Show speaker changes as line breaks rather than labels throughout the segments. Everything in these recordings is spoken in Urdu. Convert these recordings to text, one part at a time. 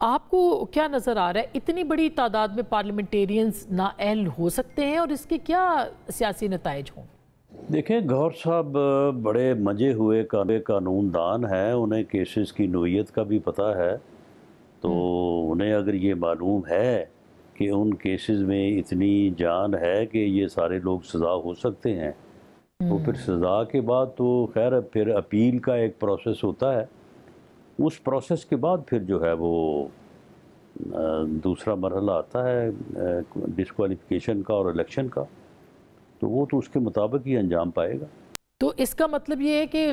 آپ کو کیا نظر آ رہا ہے اتنی بڑی تعداد میں پارلیمنٹیرینز نااہل ہو سکتے ہیں اور اس کے کیا سیاسی نتائج ہوں؟
دیکھیں گور صاحب بڑے مجے ہوئے قانون دان ہیں، انہیں کیسز کی نوعیت کا بھی پتہ ہے، تو انہیں اگر یہ معلوم ہے کہ ان کیسز میں اتنی جان ہے کہ یہ سارے لوگ سزا ہو سکتے ہیں، تو پھر سزا کے بعد تو خیر پھر اپیل کا ایک پروسیس ہوتا ہے، اس پروسیس کے بعد پھر جو ہے وہ دوسرا مرحلہ آتا ہے ڈسکوالیفیکیشن کا اور الیکشن کا، تو وہ تو اس کے مطابق ہی انجام پائے گا۔
تو اس کا مطلب یہ ہے کہ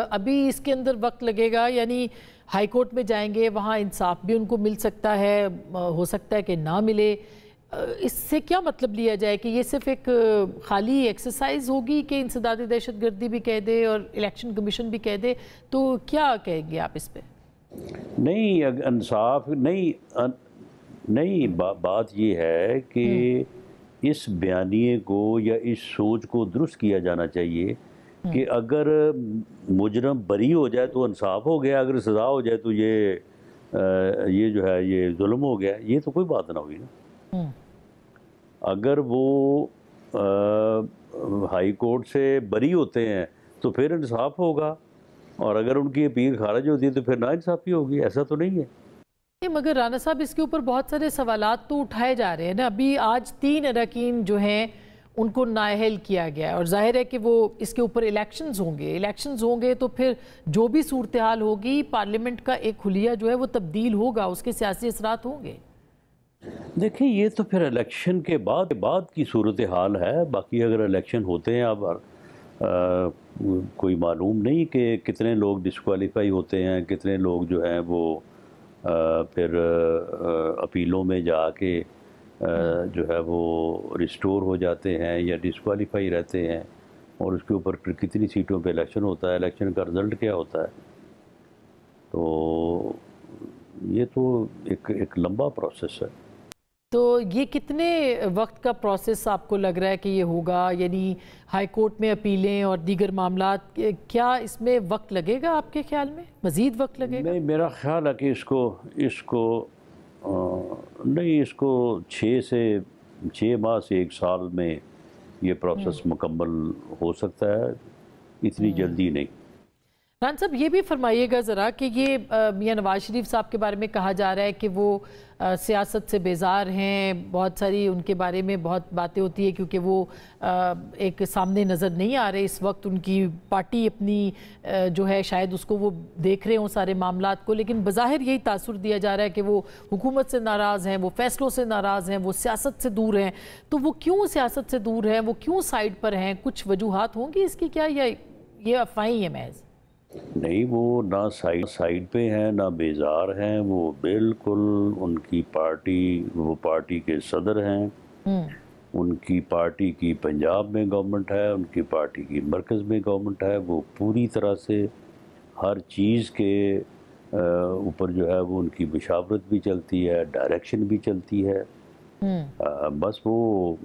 ابھی اس کے اندر وقت لگے گا، یعنی ہائی کورٹ میں جائیں گے، وہاں انصاف بھی ان کو مل سکتا ہے، ہو سکتا ہے کہ نہ ملے۔ اس سے کیا مطلب لیا جائے کہ یہ صرف ایک خالی ایکسرسائز ہوگی کہ انسداد دہشت گردی بھی کہہ دے اور الیکشن کمیشن بھی کہہ دے، تو کیا کہیں گے آپ اس پہ؟
نہیں، انصاف نہیں، بات یہ ہے کہ اس بیانیے کو یا اس سوچ کو درست کیا جانا چاہیے کہ اگر مجرم بری ہو جائے تو انصاف ہو گیا، اگر سزا ہو جائے تو یہ جو ہے یہ ظلم ہو گیا، یہ تو کوئی بات نہ ہوئی نا۔ اگر وہ ہائی کورٹ سے بری ہوتے ہیں تو پھر انصاف ہوگا، اور اگر ان کی اپیل خارج ہوتی ہے تو پھر ناانصافی ہوگی، ایسا تو نہیں ہے۔
مگر رانا صاحب اس کے اوپر بہت سارے سوالات تو اٹھائے جا رہے ہیں نا۔ ابھی آج 3 اراکین جو ہیں ان کو نااہل کیا گیا ہے، اور ظاہر ہے کہ وہ اس کے اوپر الیکشنز ہوں گے تو پھر جو بھی صورتحال ہوگی پارلیمنٹ کا ایک خلیہ جو ہے وہ تبدیل ہوگا، اس کے سیاسی اثرات ہوں گے۔
دیکھیں یہ تو پھر الیکشن کے بعد کی صورتحال ہے، باقی اگر الیکشن ہوتے ہیں اب کوئی معلوم نہیں کہ کتنے لوگ ڈسکوالیفائی ہوتے ہیں، کتنے لوگ جو ہیں وہ پھر اپیلوں میں جا کے جو ہے وہ ریسٹور ہو جاتے ہیں یا ڈسکوالیفائی رہتے ہیں، اور اس کے اوپر پھر کتنی سیٹوں پہ الیکشن ہوتا ہے، الیکشن کا رزلٹ کیا ہوتا ہے، تو یہ تو ایک لمبا پروسیس ہے۔
تو یہ کتنے وقت کا پروسیس آپ کو لگ رہا ہے کہ یہ ہوگا؟ یعنی ہائی کورٹ میں اپیلیں اور دیگر معاملات، کیا اس میں وقت لگے گا آپ کے خیال میں؟ مزید وقت لگے گا؟
نہیں، میرا خیال ہے کہ اس کو 6 ماہ سے 1 سال میں یہ پروسیس مکمل ہو سکتا ہے، اتنی جلدی نہیں۔
ران صاحب یہ بھی فرمائیے گا ذرا کہ یہ میاں نواز شریف صاحب کے بارے میں کہا جا رہا ہے کہ وہ سیاست سے بیزار ہیں، بہت ساری ان کے بارے میں بہت باتیں ہوتی ہیں کیونکہ وہ ایک سامنے نظر نہیں آ رہے اس وقت، ان کی پارٹی اپنی جو ہے شاید اس کو وہ دیکھ رہے ہوں سارے معاملات کو، لیکن بظاہر یہی تاثر دیا جا رہا ہے کہ وہ حکومت سے ناراض ہیں، وہ فیصلوں سے ناراض ہیں، وہ سیاست سے دور ہیں۔ تو وہ کیوں سیاست سے دور ہیں، وہ کیوں سائیڈ پر ہیں؟ کچھ وجوہات ہوں گی اس کی کیا، یا یہ افواہیں ہیں محض؟
نہیں، وہ نہ سائیڈ پہ ہیں نہ بیزار ہیں، وہ بالکل ان کی وہ پارٹی کے صدر ہیں، ان کی پارٹی کی پنجاب میں گورنمنٹ ہے، ان کی پارٹی کی مرکز میں گورنمنٹ ہے، وہ پوری طرح سے ہر چیز کے اوپر جو ہے وہ ان کی مشاورت بھی چلتی ہے، ڈائریکشن بھی چلتی ہے، بس وہ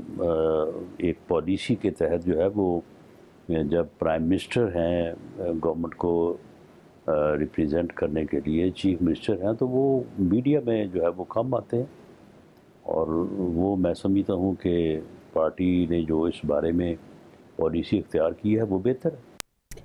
ایک پالیسی کے تحت جو ہے وہ جب پرائم منسٹر ہیں گورنمنٹ کو ریپریزنٹ کرنے کے لیے، چیف منسٹر ہیں، تو وہ میڈیا میں جو ہے وہ کم آتے ہیں، اور وہ میں سمجھتا ہوں کہ پارٹی نے جو اس بارے میں پالیسی اختیار کی ہے وہ بہتر ہے۔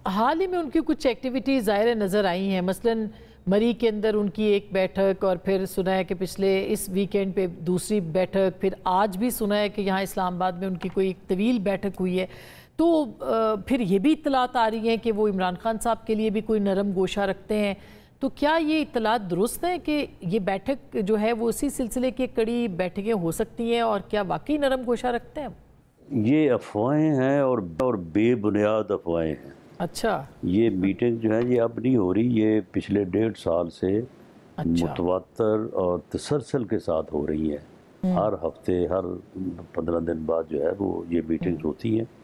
حال ہی میں ان کی کچھ ایکٹیویٹیز ظاہر نظر آئی ہیں، مثلاً مری کے اندر ان کی ایک بیٹھک، اور پھر سنا ہے کہ پچھلے اس ویکینڈ پہ دوسری بیٹھک، پھر آج بھی سنا ہے کہ یہاں اسلام آباد میں ان کی کوئی ایک طویل بیٹھک ہوئی ہے۔ تو پھر یہ بھی اطلاعات آ رہی ہیں کہ وہ عمران خان صاحب کے لیے بھی کوئی نرم گوشہ رکھتے ہیں، تو کیا یہ اطلاعات درست ہیں کہ یہ بیٹھک جو ہے وہ اسی سلسلے کی کڑی بیٹھکیں ہو سکتی ہیں، اور کیا واقعی نرم گوشہ رکھتے ہیں؟
یہ افواہیں ہیں اور بے بنیاد افواہیں ہیں۔
اچھا،
یہ میٹنگ جو ہے یہ اب نہیں ہو رہی، یہ پچھلے 1.5 سال سے متواتر اور تسلسل کے ساتھ ہو رہی ہیں، ہر ہفتے ہر 15 دن بعد جو ہے وہ یہ میٹنگز ہوتی ہیں۔